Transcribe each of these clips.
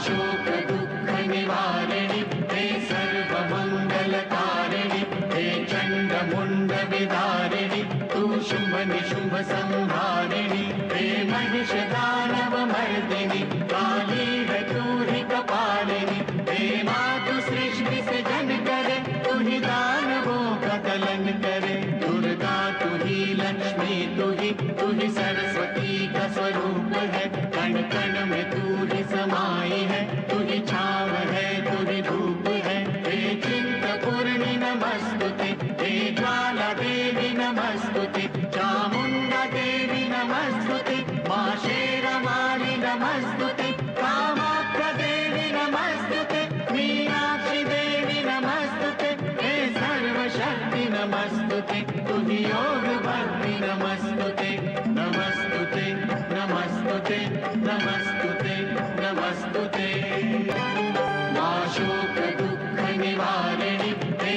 शोक दुःख निवारिणि हे सर्वमङ्गलकारिणि हे चण्डमुण्ड विदारिणि तू शुम्भ निशुम्भ संहारिणि हे महिष दानव मर्दिनि काली है तू ही कपालिनि हे मातु सृष्टि से जन करे तू ही दानवों का दलन करे दुर्गा तू ही लक्ष्मी तू ही सरस्वती का स्वरूप है कण कण में तू ही समाई है तू ही छाव है तू ही धूप है हे चिंतपूर्णि नमस्तुते हे ज्वाला देवी नमस्तुते चामुंडा देवी नमस्तुते मां शेरवाली नमस्तुते कामाख्या देवी नमस्तुते मीनाक्षी देवी नमस्तुते हे सर्वशक्ति नमस्तुते तू ही योग भक्ति नमस्तुते नमस्तुते नमस्तुते नमस्तुते नमस्तुते मां शोक दुःख निवारिणि हे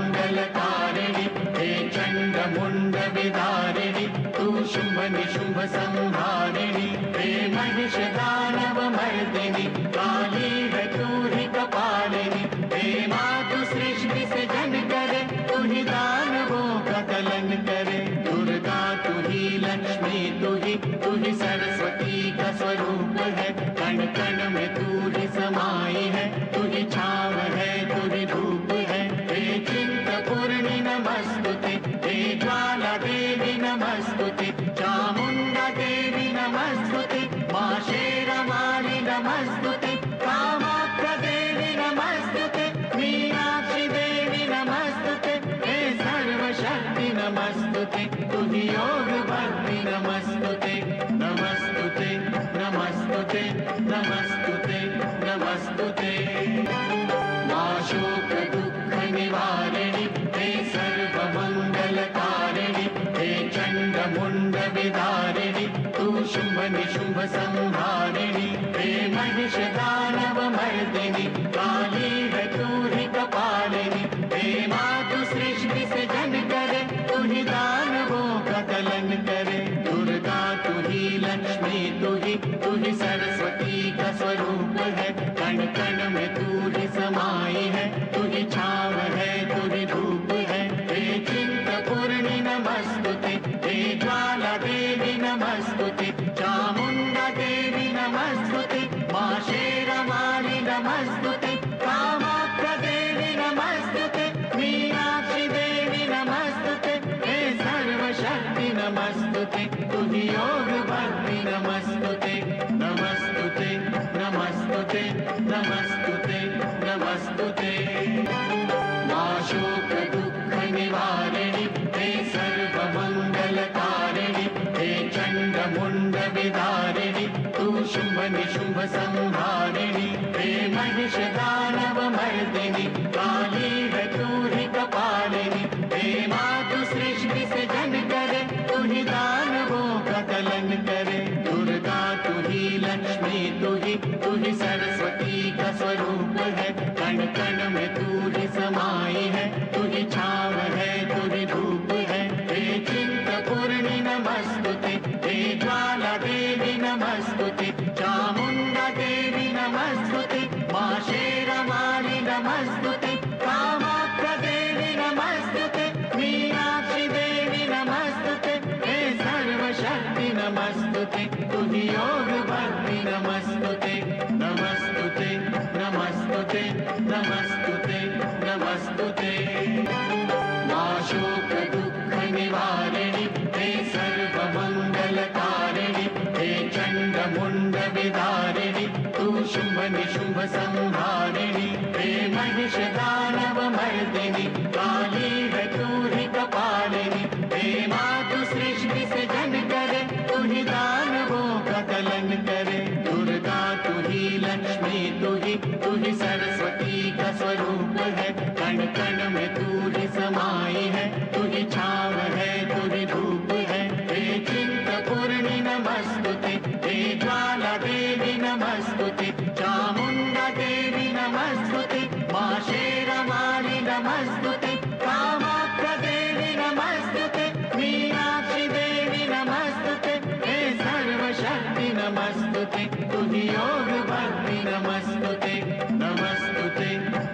सर्वमङ्गलकारिणि हे चण्डमुण्ड विदारिणि तू शुम्भ निशुम्भ संहारिणि हे महिष दानव मर्दिनि काली है तू ही कपालिनि हे मातु सृष्टि से जन करे तू ही दानवों का दलन करे दुर्गा तू ही लक्ष्मी तू ही सरस्वती का स्वरूप है कण कण में तू ही समाई है तू ही छाव है तू ही धूप है हे चिंतपूर्णि नमस्तुते हे ज्वाला देवी नमस्तुते चामुंडा देवी नमस्तुते मां शेरवाली नमस्तुते कामाख्या देवी नमस्तुते मीनाक्षी देवी नमस्तुते हे सर्वशक्ति नमस्तुते तू ही योग भक्ति नमस्तुते नमस्तुते नमस्तुते नमस्तुते नमस्तुते मां शोक दुःख निवारिणि हे सर्वमङ्गलकारिणि हे चण्डमुण्ड विदारिणि तू शुम्भ निशुम्भ संहारिणि हे महिष दानव मर्दिनि काली है तू ही कपालिनि हे मातु सृष्टि से जन करे तू ही दानवों का दलन करे दुर्गा तू ही लक्ष्मी तू ही सरस्वती का स्वरूप है कण कण में तू ही समाई है तू ही छाव है तू ही धूप है हे चिंतपूर्णि नमस्तुते हे ज्वाला देवी नमस्तुते चामुंडा देवी नमस्तुते मां शेरवाली नमस्तुते कामाख्या देवी नमस्तुते मीनाक्षी देवी नमस्तुते हे सर्वशक्ति नमस्तुते तू ही योग भक्ति नमस्तुते नमस्तुते नमस्तुते नमस्तुते नमस्तुते मां शोक दुःख निवारिणि हे सर्वमङ्गलकारिणि हे चण्डमुण्ड विदारिणि तू शुम्भ निशुम्भ संहारिणि हे महिष दानव मर्दिनि काली है तू ही कपालिनि हे मातु सृष्टि से जन करे तू ही दानवों का दलन करे दुर्गा तू ही लक्ष्मी तू ही सरस्वती का स्वरूप है कण कण में तू ही समाई है तू ही छाव है तू ही धूप है हे चिंतपूर्णि नमस्तुते हे ज्वाला देवी नमस्तुते चामुंडा देवी नमस्तुते मां शेरवाली नमस्तुते कामाख्या देवी नमस्तुते मीनाक्षी देवी नमस्तुते हे सर्वशक्ति नमस्तुते तू ही योग भक्ति नमस्तुते नमस्तुते नमस्तुते नमस्तुते नमस्तुते मां शोक दुःख निवारिणि हे सर्वमङ्गलकारिणि हे चण्डमुण्ड विदारिणि तू शुम्भ निशुम्भ संहारिणि हे महिष दानव मर्दिनि काली है तू ही कपालिनि हे मातु सृष्टि से जन करे तू ही दानवों का दलन करे दुर्गा तू ही लक्ष्मी तू ही सरस्वती का स्वरूप है कण कण में तू ही समाई है तू ही छाव है तू ही धूप है हे चिंतपूर्णि नमस्तुते हे ज्वाला देवी नमस्तुते चामुंडा देवी नमस्तुते मां शेरवाली नमस्तुते कामाख्या देवी नमस्तुते मीनाक्षी देवी नमस्तुते हे सर्वशक्ति नमस्तुते तुहि योग भक्ति नमस्तुते नमस्तुते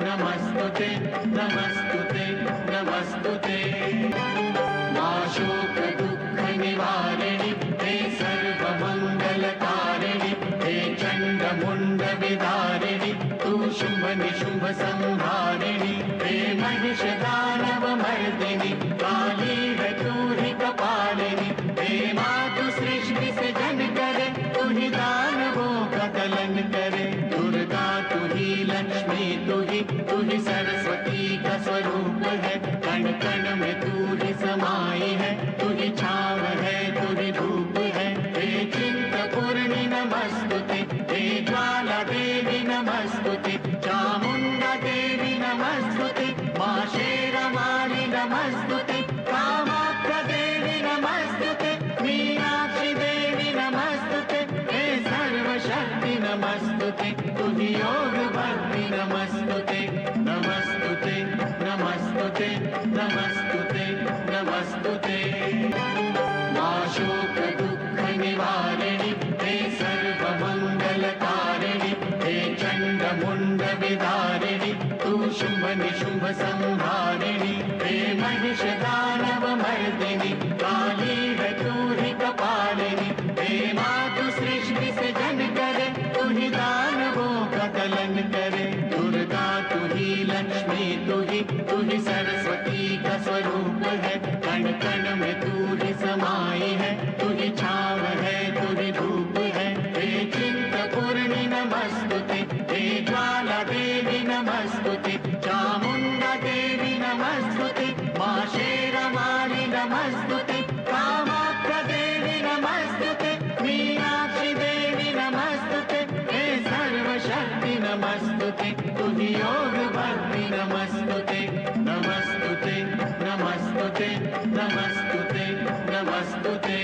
नमस्तुते नमस्तुते नमस्तुते मा शोक दुःख निवारिणि हे सर्वमङ्गलकारिणि हे चण्डमुण्ड विदारिणि तु शुम्भ निशुम्भ संहारिणि हे महिष दानव मर्दिनि काली है तू ही कपालिनि हे मातु सृष्टि से जन करे तू ही दानवों का दलन करे दुर्गा तू ही लक्ष्मी तू ही सरस्वती का स्वरूप है कण कण में तू ही समाई है तू ही छाव है तू ही धूप है हे चिंतपूर्णि नमस्तुते हे ज्वाला देवी नमस्तुते चामुंडा देवी नमस्तुते मा शेरवाली नमस्तुते कामाख्या देवी नमस्तुते मीनाक्षी देवी नमस्तुते हे सर्वशक्ति नमस्तुते तुहि योग भक्ति नमस्तुते नमस्तुते नमस्तुते नमस्तुते नमस्तुते मा शोक दुःख निवारिणि हे सर्वमङ्गलकारिणि हे चण्डमुण्ड विदारिणि तु शुम्भ निशुम्भ संहारिणि हे महिष दानव मर्दिनि काली है तू ही कपालिनि हे मातु सृष्टि से जन करे तू ही दानवों का दलन करे दुर्गा तू ही लक्ष्मी तू ही सरस्वती का स्वरूप है कण कण में तू ही समाई है तू ही छाव है तू ही धूप है हे चिंतपूर्णि नमस्तुते हे ज्वाला देवी नमस्तुते चामुंडा देवी नमस्तुते मा शेरवाली नमस्तुते कामाख्या देवी नमस्तुते मीनाक्षी देवी नमस्तुते हे सर्वशक्ति नमस्तुते तुहि योग भक्ति नमस्तुते नमस्तुते नमस्तुते नमस्तुते नमस्तुते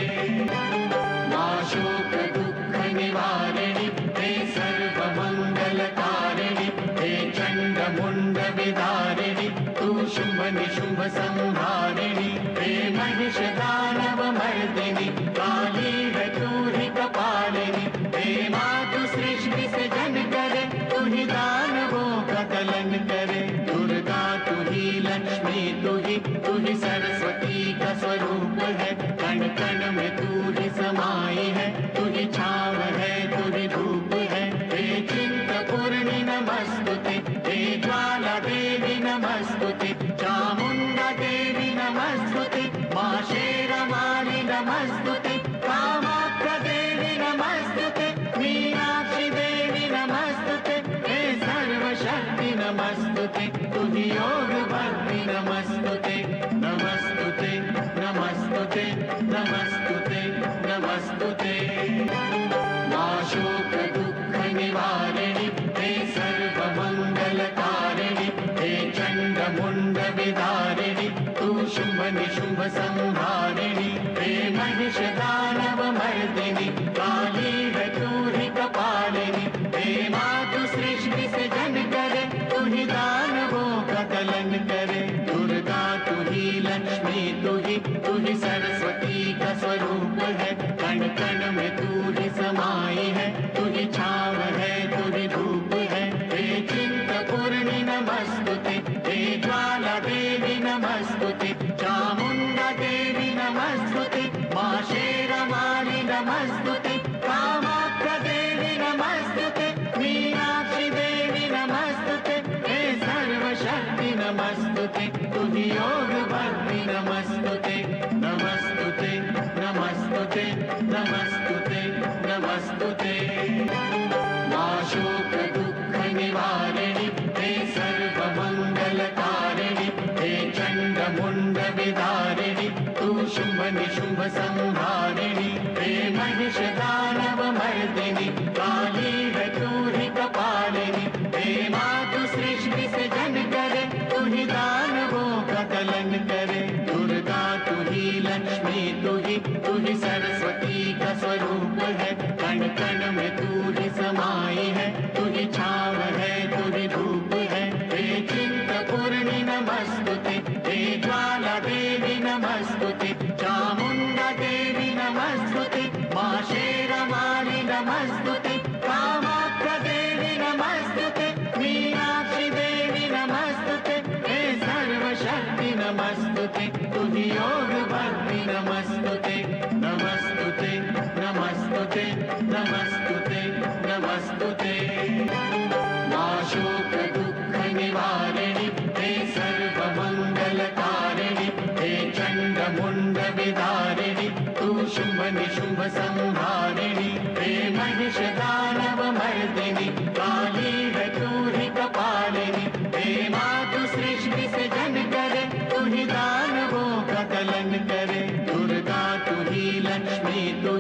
मा शोक दुःख निवारिणि हे सर्वमङ्गलकारिणि हे चण्डमुण्ड विदारिणि तु शुम्भ निशुम्भ संहारिणि हे महिष दानव मर्दिनि काली है तू ही कपालिनि हे मातु सृष्टि से जन करे तू ही दानवों का दलन करे दुर्गा तू ही लक्ष्मी तू ही सरस्वती का स्वरूप है कण कण में तू ही समाई है तू ही छाव है तू ही धूप है हे चिंतपूर्णि नमस्तुते हे ज्वाला देवी नमस्तुते चामुंडा देवी नमस्तुते मा शेरवाली नमस्तुते कामाख्या देवी नमस्तुते मीनाक्षी देवी नमस्तुते हे सर्वशक्ति नमस्तुते तुहि योग भक्ति नमस्तुते नमस्तुते नमस्तुते नमस्तुते नमस्तुते मा शोक दुःख निवारिणि हे सर्वमङ्गलकारिणि हे चण्डमुण्ड विदारिणि तु शुम्भ निशुम्भ संहारिणि हे महिष दानव मर्दिनि काली है तू ही कपालिनि हे मातु सृष्टि से जन करे तू ही दानवों का दलन करे दुर्गा तू ही लक्ष्मी तू ही सरस्वती का स्वरूप है कण कण में तू ही समाई है तू ही छाव है तू ही धूप है हे चिंतपूर्णि नमस्तुते हे ज्वाला देवी नमस्तुते चामुंडा देवी नमस्तुते मा शेरवाली नमस्तुते कामाख्या देवी नमस्तुते मीनाक्षी देवी नमस्तुते हे सर्वशक्ति नमस्तुते तुहि योग भक्ति नमस्तुते नमस्तुते नमस्तुते नमस्तुते नमस्तुते मा शोक दुःख निवारिणि हे सर्वमङ्गलकारिणि हे चण्डमुण्ड विदारिणि तु शुम्भ निशुम्भ संहारिणि हे महिष दानव मर्दिनि काली है तू ही कपालिनि हे मातु सृष्टि से जन करे तू ही दानवों का दलन करे दुर्गा तू ही लक्ष्मी तू ही सरस्वती का स्वरूप है कण कण में तू ही समाई है तू ही छाव है तू ही धूप है हे चिंतपूर्णि नमस्तुते हे ज्वाला देवी नमस्तुते चामुंडा देवी नमस्तुते मा शेरवाली नमस्तुते कामाख्या देवी नमस्तुते मीनाक्षी देवी नमस्तुते हे सर्वशक्ति नमस्तुते तुहि योग भक्ति नमस्तुते नमस्तुते नमस्तुते नमस्तुते नमस्तुते मां शोक दुःख निवारिणि हे सर्वमङ्गलकारिणि हे चण्डमुण्ड विदारिणि तु शुम्भ निशुम्भ संहारिणि हे महिष दानव मर्दिनि काली है तू ही कपालिनि हे मातु सृष्टि से जन करे तू ही दानवों का कलन करे दुर्गा तू ही लक्ष्मी तू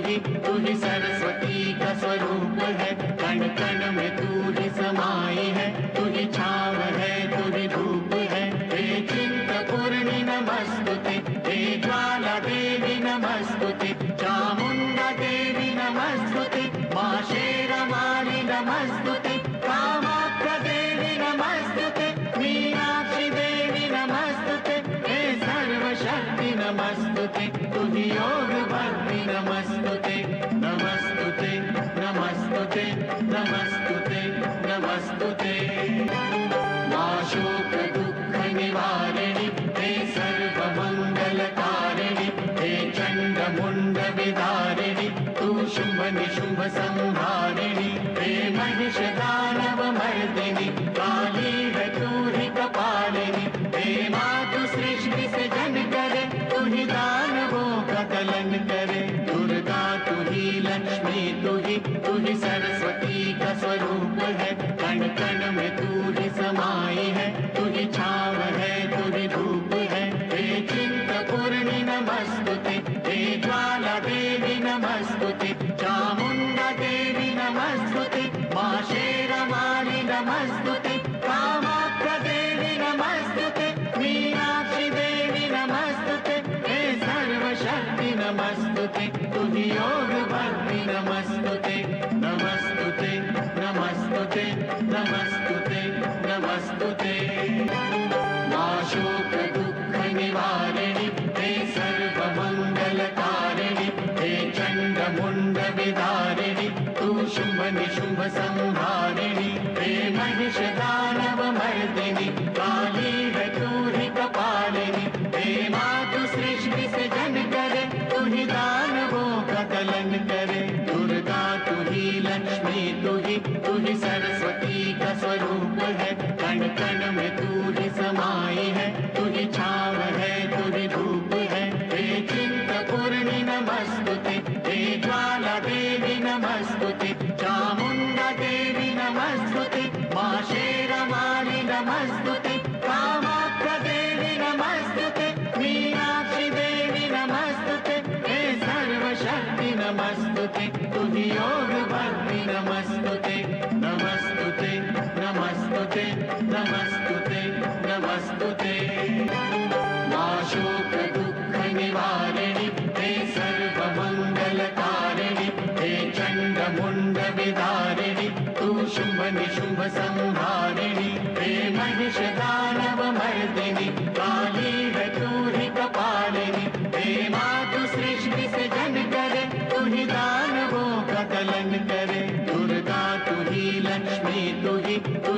ही सरस्वती का स्वरूप है कण कण में तू ही समाई है तू ही छाव है तू ही धूप है हे चिंतपूर्णि नमस्तुते हे ज्वाला देवी नमस्तुते चामुंडा देवी नमस्तुते मां शेरवाली नमस्तुते कामाख्या देवी नमस्तुते मीनाक्षी देवी नमस्तुते हे सर्वशक्ति नमस्तुते तुहि योग भक्ति नमस्तुते नमस्तुते नमस्तुते नमस्तुते नमस्तुते मां शोक दुःख निवारिणि हे सर्वमङ्गलकारिणि हे चण्डमुण्ड विदारिणि तु शुम्भ निशुम्भ संहारिणि हे महिष दानव मर्दिनि काली है तू ही कपालिनि हे मातु सृष्टि से जन करे तू ही दानवों का कलन करे दुर्गा तू ही लक्ष्मी तू ही सरस्वती का स्वरूप है कण कण में तू ही समाई है तू ही छाव है तू ही धूप है हे चिंतपूर्णि नमस्तुते हे ज्वाला देवी नमस्तुते चामुंडा देवी नमस्तुते मां शेरवाली नमस्तुते कामाख्या देवी नमस्तुते मीनाक्षी देवी नमस्तुते हे सर्वशक्ति नमस्तुते तुहि योग भक्ति नमस्तुते नमस्तुते नमस्तुते नमस्तुते नमस्तुते मां शोक दुःख निवारिणि हे सर्वमङ्गलकारिणि हे चण्डमुण्ड विदारिणि तु शुम्भ निशुम्भ संहारिणि हे महिष दानव मर्दिनि काली है तू ही कपालिनि हे मातु सृष्टि से जन करे तू ही दानवों का कलन करे दुर्गा तू ही लक्ष्मी तू ही सरस्वती का स्वरूप है कण कण में तू ही समाई है तू ही छाव है तू ही धूप है हे चिंतपूर्णि नमस्तुते हे ज्वाला देवी नमस्तुते चामुंडा देवी नमस्तुते मां शेरवाली नमस्तुते कामाख्या देवी नमस्तुते मीनाक्षी देवी नमस्तुते हे सर्वशक्ति नमस्तुते तुहि योग भक्ति नमस्तुते नमस्तुते नमस्तुते नमस्तुते नमस्तुते मां शोक दुःख निवारिणि हे सर्वमङ्गलकारिणि हे चण्डमुण्ड विदारिणि तु शुम्भ निशुम्भ संहारिणि हे महिष दानव मर्दिनि काली है तू ही कपालिनि हे मातु सृष्टि से जन करे तू ही दानवों का कलन करे दुर्गा तू ही लक्ष्मी तू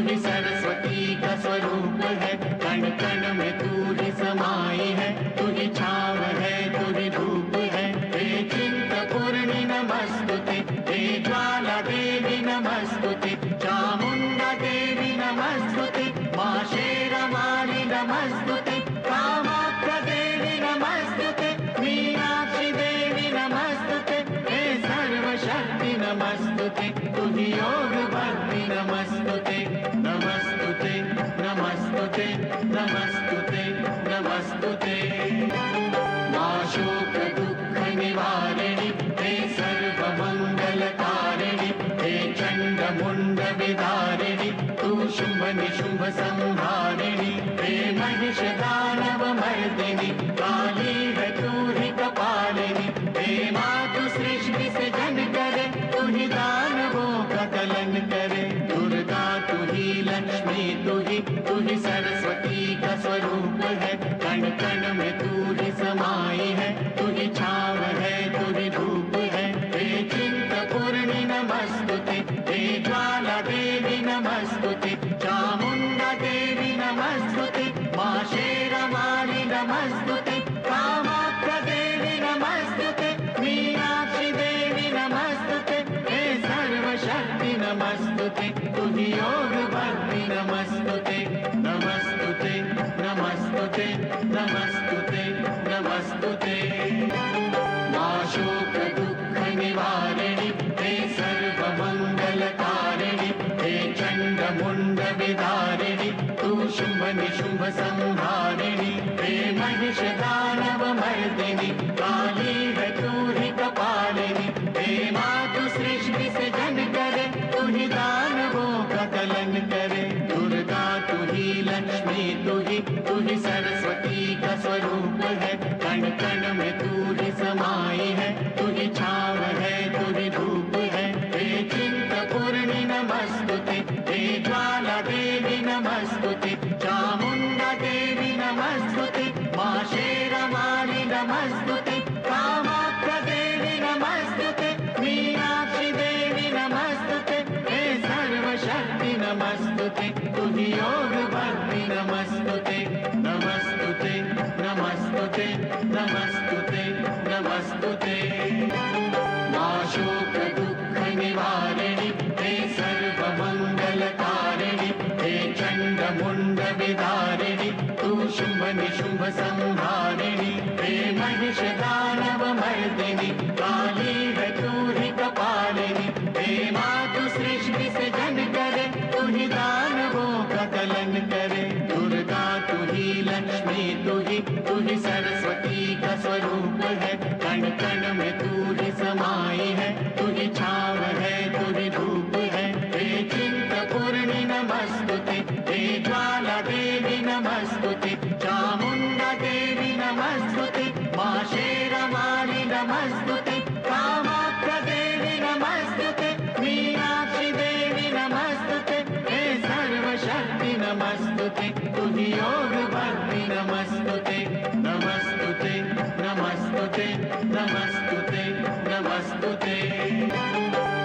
ही सरस्वती का स्वरूप है कण कण में तू ही समाई है तू ही छाव है तू ही धूप है हे चिंतपूर्णि नमस्तुते हे ज्वाला देवी नमस्तुते चामुंडा देवी नमस्तुते मां शेरवाली नमस्तुते कामाख्या देवी नमस्तुते मीनाक्षी देवी नमस्तुते हे सर्वशक्ति नमस्तुते तुहि योग भक्ति नमस्तुते नमस्तुते नमस्तुते नमस्तुते नमस्तुते मां शोक दुःख निवारिणि हे सर्वमङ्गलकारिणि हे चण्डमुण्ड विदारिणि तु शुम्भ निशुम्भ संहारिणि हे महिष दानव मर्दिनि काली है तू ही कपालिनि हे मातु सृष्टि से जन करे तू ही दानवों का कलन करे दुर्गा तू ही लक्ष्मी तू ही सरस्वती का स्वरूप है कण कण में तू ही समाई है तू ही छाव है तू ही धूप है हे चिंतपूर्णि नमः नमस्तुते, हे ज्वाला देवी नमस्तुते, चामुण्डा देवी नमस्तुते, मा शेरवाली नमस्तुते, कामाख्या देवी नमस्तुते, मीनाक्षी देवी नमस्तुते, हे सर्वशक्ति नमस्तुते, तुहि योग भक्ति नमस्तुते, नमस्तुते नमस्तुते नमस्तुते नमस्तुते। मा शोक दुःख निवारिणि, हे सर्वमङ्गलकारिणि, हे चण्डमुण्ड विदारिणि, तु शुम्भ निशुम्भ संहारिणि, हे महिष दानव मर्दिनि, काली है तू ही कपालिनि, हे मातु सृष्टि से जन करे, तू ही दानवों का दलन करे, दुर्गा तू ही लक्ष्मी तू ही सरस्वती का स्वरूप है, कण कण में तू ही समाई है, तू ही छाव है तू ही धूप है, हे चिंतपूर्णि नमस्तुते, हे ज्वाला देवी नमस्तुते, चामुण्डा देवी नमस्तुते, मा शेरवाली नमस्तुते, कामाख्या देवी नमस्तुते, मीनाक्षी देवी नमस्तुते, हे सर्वशक्ति नमस्तुते, तुहि योग भक्ति नमस्तुते, नमस्तुते नमस्तुते नमस्तुते नमस्तुते। मा शोक दुःख निवारिणि, हे सर्वमङ्गलकारिणि, हे चण्डमुण्ड विदारिणि, तु शुम्भ निशुम्भ संहारिणि, हे महिष दानव मर्दिनि, काली है तू ही कपालिनि, हे मातु सृष्टि से जन करे, तू ही दानवों का दलन करे, दुर्गा तू ही लक्ष्मी तू ही सरस्वती का स्वरूप है, कण कण में तू ही समाई है, तू ही छाव है तू ही धूप है, हे चिंतपूर्णि नमस्तुते, हे ज्वाला देवी नमस्तुते, चामुण्डा देवी नमस्तुते, मा शेरवाली नमस्तुते, कामाख्या देवी नमस्तुते, मीनाक्षी देवी नमस्तुते, हे सर्वशक्ति नमस्तुते, तुहि योग भक्ति नमस्तुते, नमस्तुते नमस्तुते नमस्तुते नमस्तुते।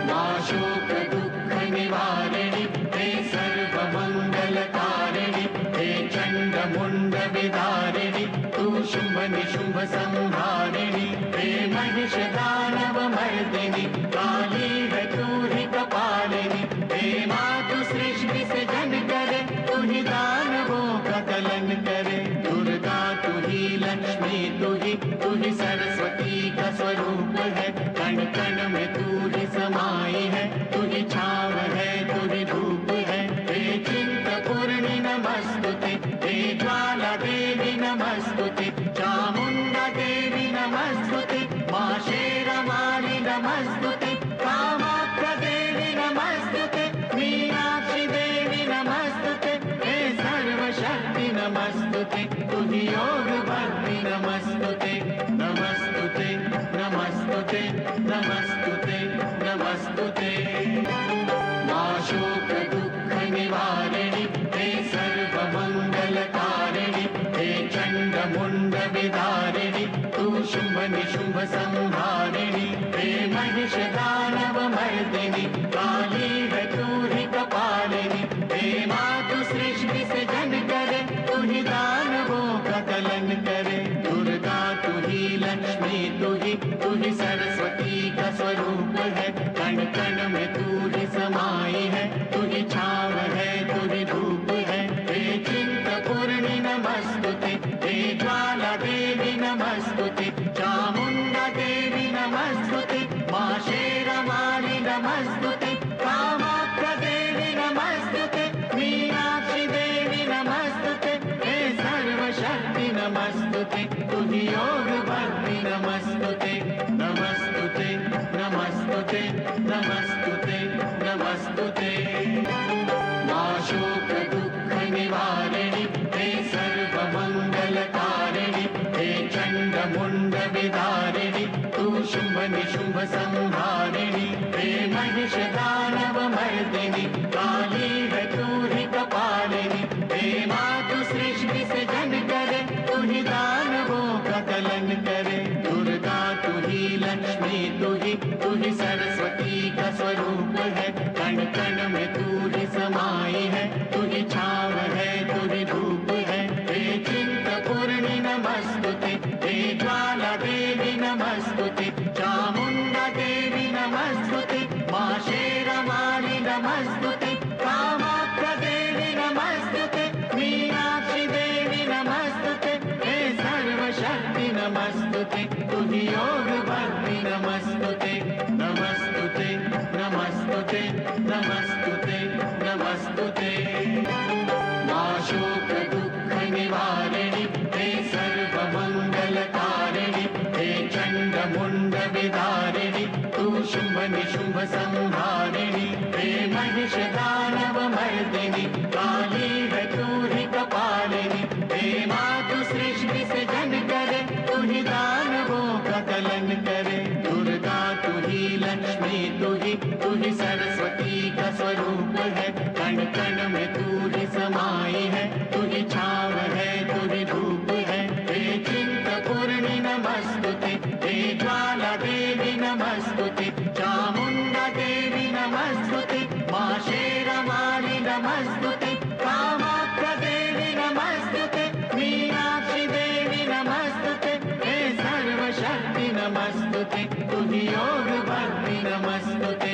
मा शोक दुःख निवारिणि, हे सर्वमङ्गलकारिणि, हे चण्डमुण्ड विदारिणि, तु शुम्भ निशुम्भ संहारिणि, हे महिष दानव मर्दिनि, काली है तू ही कपालिनि, हे मातु सृष्टि से जन करे, तू ही दानवों का दलन करे, दुर्गा तू ही लक्ष्मी तू ही सरस्वती का स्वरूप है, कण कण में तू ही समाई है, तू ही छाव है तू ही धूप है, हे चिंतपूर्णि नमस्तुते, हे ज्वाला देवी नमस्तुते, चामुण्डा देवी नमस्तुते, मा शेरवाली नमस्तुते, कामाख्या देवी नमस्तुते, मीनाक्षी देवी नमस्तुते, हे सर्वशक्ति नमस्तुते, तुहि योग भक्ति नमस्तुते, नमस्तुते नमस्तुते नमस्तुते नमस्तुते। मा शोक दुःख निवारिणि, हे सर्वमङ्गलकारिणि, हे चण्डमुण्ड विदारिणि, तु शुम्भ निशुम्भ संहारिणि, हे महिष दानव मर्दिनि, काली है तू ही कपालिनि, हे मातु सृष्टि से जन करे, तू ही दानवों का दलन करे, दुर्गा तू ही लक्ष्मी तू ही सरस्वती का स्वरूप है, कण कण में तू ही समाई है, तू ही छाव है तू ही धूप है, हे चिंतपूर्णि नमस्तुते, हे ज्वाला देवी नमस्तुते, चामुण्डा देवी नमस्तुते, मा शेरवाली नमस्तुते, कामाख्या देवी नमस्तुते, मीनाक्षी देवी नमस्तुते, हे सर्वशक्ति नमस्तुते, तुहि योग भक्ति नमस्तुते, नमस्तुते नमस्तुते नमस्तुते नमस्तुते। मा शोक दुःख निवारिणि, हे सर्वमङ्गलकारिणि, हे चण्डमुण्ड विदारिणि, तु शुम्भ निशुम्भ संहारिणि, हे महिष दानव मर्दिनि, काली है तू ही कपालिनि, हे मातु सृष्टि से जन करे, तू ही दानवों का दलन करे, दुर्गा तू ही लक्ष्मी तू ही सरस्वती का स्वरूप कण कण में तू ही समाई है, तू ही छाव है, तू ही धूप है। हे चिंतपूर्णि नमस्तुते, हे ज्वाला देवी नमस्तुते, चामुंडा देवी नमस्तुते, मां शेरवाली नमस्तुते, कामाख्या देवी नमस्तुते, मीनाक्षी देवी नमस्तुते, हे सर्वशक्ति नमस्तुते, तू ही योग भक्ति नमस्तुते, नमस्तुते नमस्तुते नमस्तुते नमस्तुते। मां शोक दुःख निवारिणि, हे सर्वमङ्गलकारिणि, हे चण्ड मुण्ड विदारिणि, तू शुम्भ निशुम्भ संहारिणि, हे महिष दानव मर्दिनि, काली है तू ही कपालिनि, हे मातु सृष्टि से जन करे, तू ही दानवों का दलन करे। दुर्गा तू ही लक्ष्मी, तू ही सरस्वती का स्वरूप है, कण कण में तू ही समाई है, तू ही छाव है, तू ही धूप है। हे चिंतपूर्णि नमस्तुते, हे ज्वाला देवी नमस्तुते, चामुंडा देवी नमस्तुते, मां शेरवाली नमस्तुते, कामाख्या देवी नमस्तुते, मीनाक्षी देवी नमस्तुते, हे सर्वशक्ति नमस्तुते, तू ही योग भक्ति नमस्तुते,